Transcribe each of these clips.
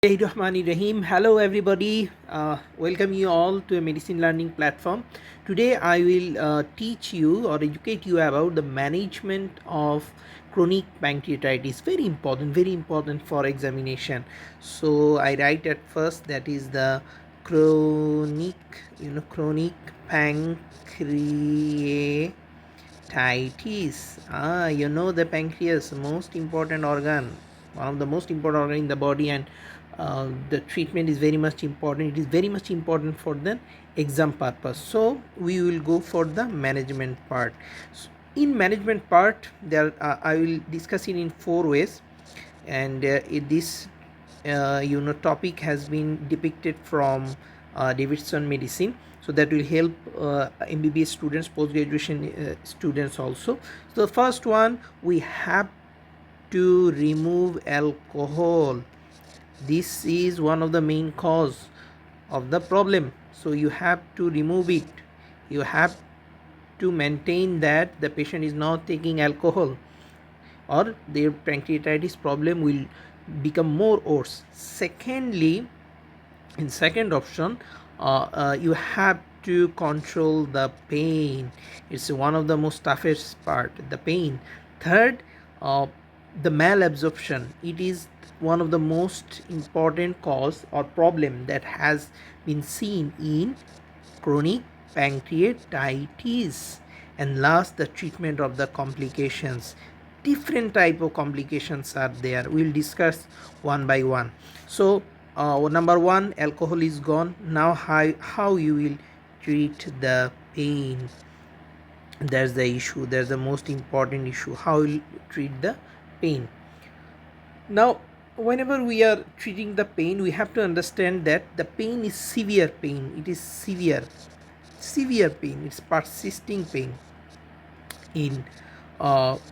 Rahim. Hello, everybody. Welcome you all to a medicine learning platform. Today, I will teach you or educate you about the management of chronic pancreatitis. Very important for examination. So, I write at first that is the chronic, chronic pancreatitis. The pancreas, most important organ, one of the most important organ in the body, and the treatment is very much important. It is very much important for the exam purpose. So we will go for the management part. So in management part, there I will discuss it in 4 ways, and this topic has been depicted from Davidson Medicine, so that will help MBBS students, post graduation students also. So the first one, we have to remove alcohol. This is one of the main cause of the problem, so you have to remove it. You have to maintain that the patient is not taking alcohol, or their pancreatitis problem will become more worse. Secondly, in second option, you have to control the pain. It's one of the most toughest part, the pain. Third, uh, the malabsorption. It is one of the most important cause or problem that has been seen in chronic pancreatitis. And last, the treatment of the complications. Different type of complications are there. We'll discuss one by one. So number one, alcohol is gone. Now how you will treat the pain. That's the issue. That's the most important issue. How you treat the pain. Now, whenever we are treating the pain, we have to understand that the pain is severe pain. It is severe pain. It's persisting pain. In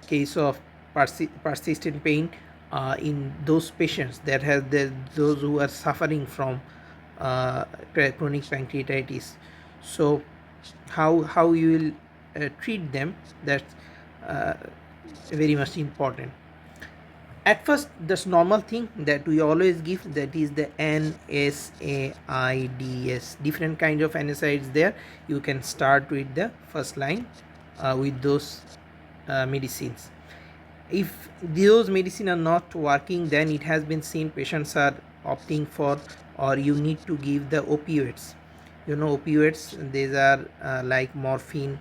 case of persistent pain, in those patients that have those who are suffering from chronic pancreatitis. So how you will treat them, that's uh, very much important. At first, this normal thing that we always give, that is the NSAIDs. Different kinds of NSAIDs there. You can start with the first line with those medicines. If those medicine are not working, then it has been seen patients are opting for, or you need to give the opioids. Opioids, these are like morphine,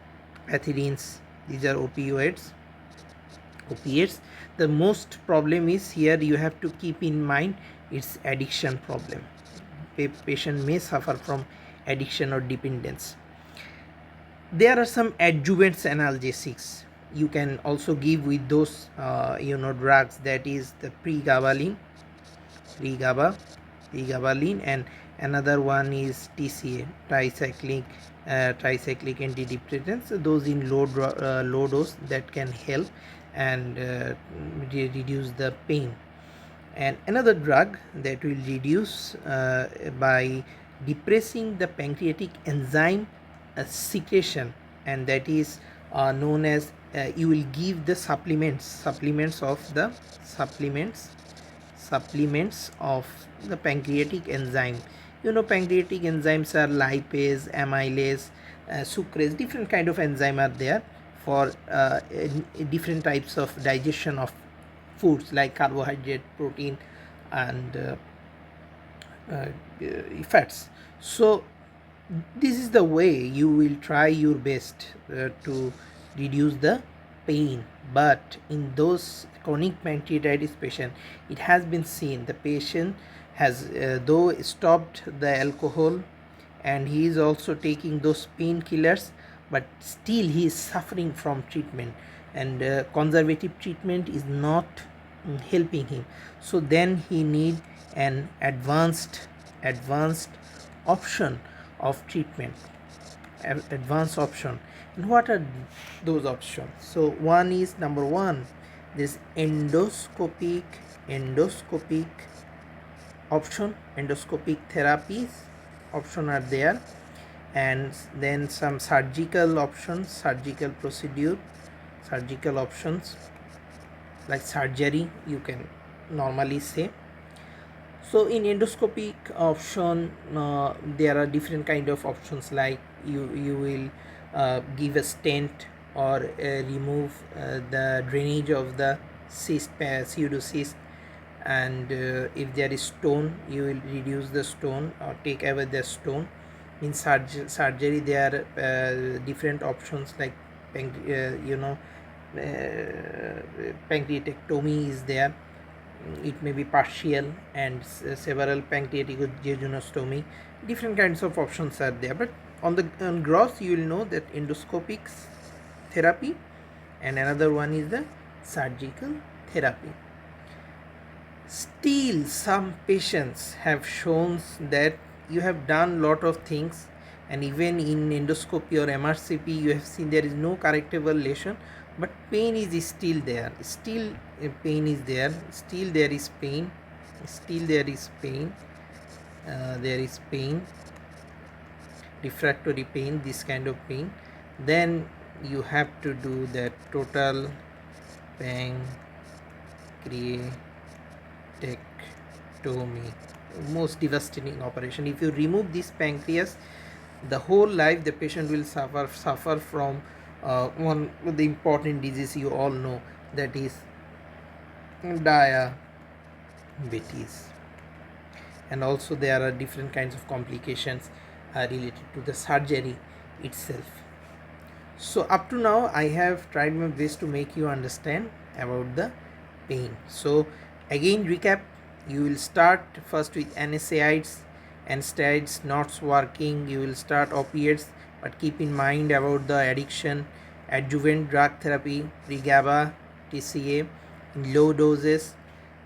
pethidines. These are opiates. The most problem is here, you have to keep in mind, it's addiction problem. Patient may suffer from addiction or dependence. There are some adjuvants analgesics you can also give with those drugs, that is the pregabalin, and another one is TCA, tricyclic antidepressants. Those in low dose, that can help and reduce the pain. And another drug that will reduce by depressing the pancreatic enzyme secretion, and that is known as, you will give the supplements of the pancreatic enzyme. Pancreatic enzymes are lipase, amylase, sucrase. Different kind of enzyme are there for different types of digestion of foods like carbohydrate, protein, and fats. So this is the way you will try your best to reduce the pain. But in those chronic pancreatitis patient, it has been seen the patient has though stopped the alcohol, and he is also taking those painkillers, but still he is suffering from treatment, and conservative treatment is not helping him. So then he need an advanced option of treatment, advanced option. And what are those options? So one is, number one, this endoscopic option. Endoscopic therapies option are there, and then some surgical options, surgical options like surgery, you can normally say. So in endoscopic option, there are different kind of options, like you will give a stent or remove the drainage of the pseudocyst, and if there is stone, you will reduce the stone or take away the stone. In surgery there are different options, like pancreatectomy is there. It may be partial, and several pancreatic jejunostomy. Different kinds of options are there, but on gross you will know that endoscopic therapy and another one is the surgical therapy. Still some patients have shown that you have done lot of things, and even in endoscopy or MRCP you have seen there is no correctable lesion, but pain is still there. Still pain is there. Still there is pain. Still there is pain. There is pain, refractory pain, this kind of pain. Then you have to do that total pancreatic pancreatectomy, most devastating operation. If you remove this pancreas, the whole life the patient will suffer from one of the important disease you all know, that is diabetes. And also there are different kinds of complications related to the surgery itself. So up to now I have tried my best to make you understand about the pain. So again recap, you will start first with NSAIDs. NSAIDs not working, you will start opioids, but keep in mind about the addiction. Adjuvant drug therapy, pregaba, TCA in low doses.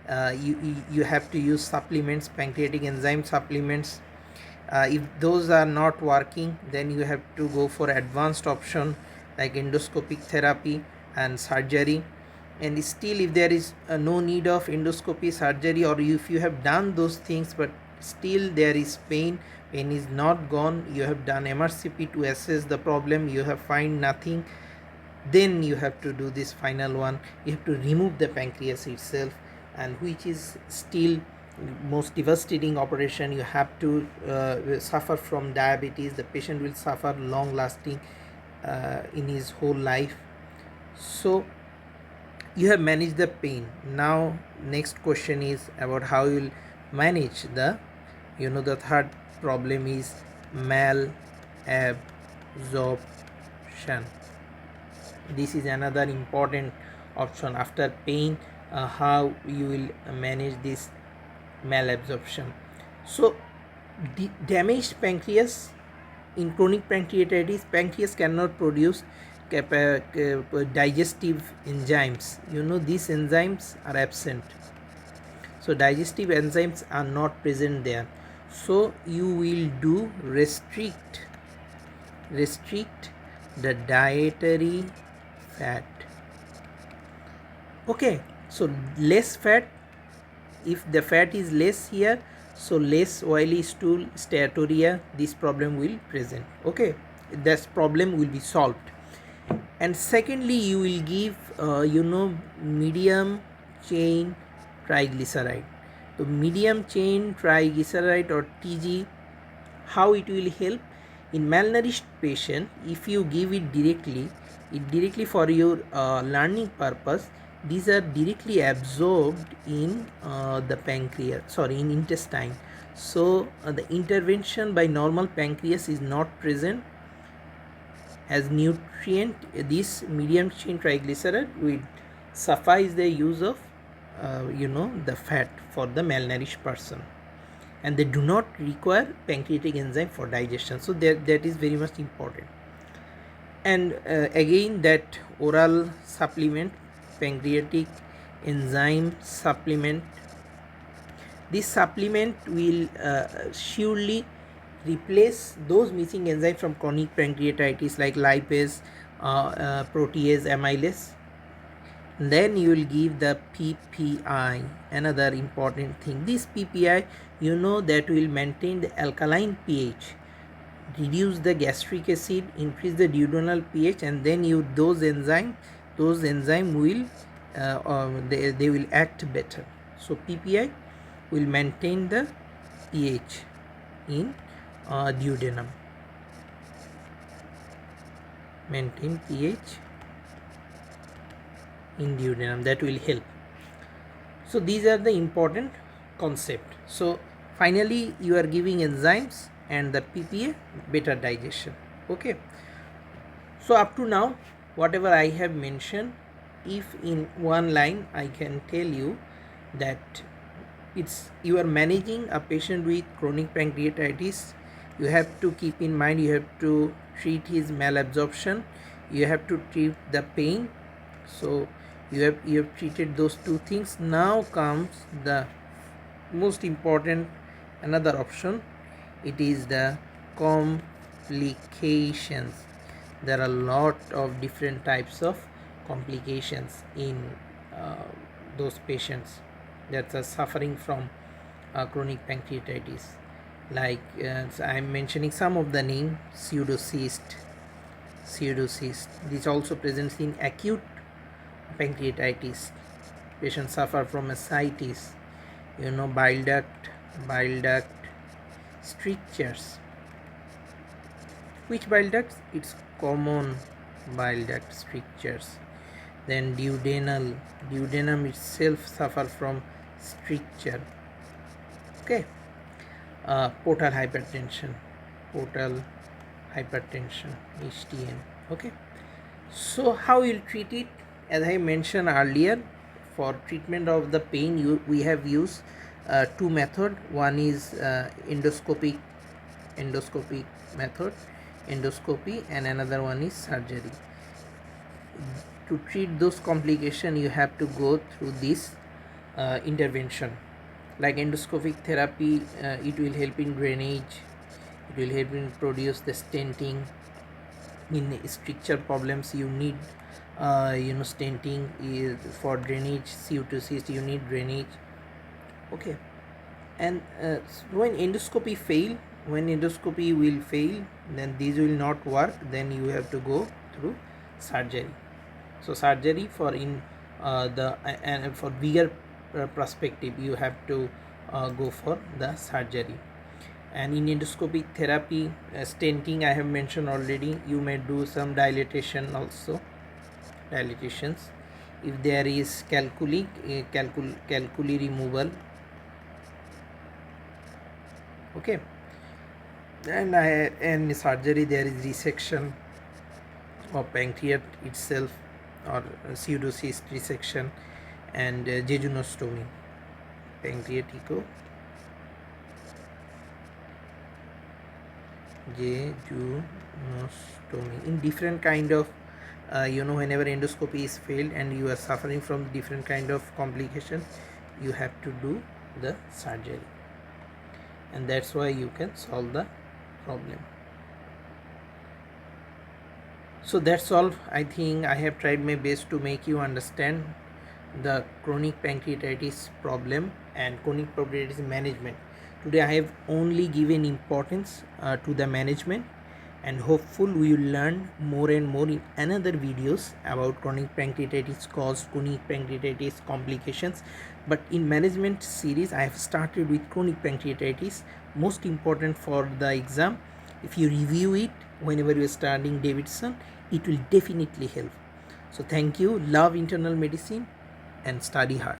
You have to use supplements, pancreatic enzyme supplements. If those are not working, then you have to go for advanced option like endoscopic therapy and surgery. And still if there is no need of endoscopy, surgery, or if you have done those things but still there is pain is not gone, you have done MRCP to assess the problem, you have find nothing, then you have to do this final one. You have to remove the pancreas itself, and which is still most devastating operation. You have to suffer from diabetes. The patient will suffer long lasting in his whole life. So you have managed the pain. Now next question is about how you will manage the the third problem is malabsorption. This is another important option after pain, how you will manage this malabsorption. So damaged pancreas, in chronic pancreatitis, pancreas cannot produce digestive enzymes. These enzymes are absent, so digestive enzymes are not present there. So you will do restrict the dietary fat. Okay, so less fat. If the fat is less here, so less oily stool, steatorrhea, this problem will present. Okay, this problem will be solved. And secondly, you will give medium chain triglyceride. So medium chain triglyceride or TG, how it will help in malnourished patient? If you give it directly for your learning purpose, these are directly absorbed in the pancreas, in intestine. So the intervention by normal pancreas is not present as nutrient. This medium chain triglyceride will suffice the use of the fat for the malnourished person, and they do not require pancreatic enzyme for digestion. So that is very much important. And again, that oral supplement, pancreatic enzyme supplement, this supplement will surely replace those missing enzymes from chronic pancreatitis like lipase, protease, amylase. Then you will give the PPI, another important thing. This PPI, that will maintain the alkaline pH, reduce the gastric acid, increase the duodenal pH, and then those enzyme will they will act better. So PPI will maintain the pH in duodenum. Maintain pH in duodenum, that will help. So these are the important concept. So finally you are giving enzymes and the PPA, better digestion. Okay, so up to now whatever I have mentioned, if in one line I can tell you that it's you are managing a patient with chronic pancreatitis, you have to keep in mind, you have to treat his malabsorption, you have to treat the pain. So you have treated those two things. Now comes the most important, another option, it is the complications. There are a lot of different types of complications in uh, those patients that are suffering from chronic pancreatitis, like so I'm mentioning some of the name: pseudocyst. This also presents in acute pancreatitis. Patients suffer from ascites, bile duct strictures. Which bile ducts? It's common bile duct strictures. Then duodenum itself suffer from stricture. Okay. Portal hypertension, HTN. Okay. So how you'll treat it? As I mentioned earlier, for treatment of the pain, we have used two method. One is endoscopic method, endoscopy, and another one is surgery. To treat those complications, you have to go through this intervention. Like endoscopic therapy, it will help in drainage, it will help in produce the stenting. In stricture problems, you need stenting is for drainage. CO2 you need drainage. Okay. And when endoscopy will fail, then these will not work, then you have to go through surgery. So surgery for and for bigger perspective, you have to go for the surgery. And in endoscopic therapy, stenting I have mentioned already. You may do some dilatation also, dilatations. If there is calculi removal. Okay. And in surgery there is resection of pancreas itself, or pseudocyst resection, and jejunostomy, pancreatico jejunostomy, in different kind of whenever endoscopy is failed and you are suffering from different kind of complications, you have to do the surgery, and that's why you can solve the problem. So that's all. I think I have tried my best to make you understand the chronic pancreatitis problem and chronic pancreatitis management. Today I have only given importance to the management, and hopefully we will learn more and more in another videos about chronic pancreatitis cause, chronic pancreatitis complications. But in management series I have started with chronic pancreatitis, most important for the exam. If you review it whenever you are studying Davidson, it will definitely help. So thank you. Love internal medicine and study hard.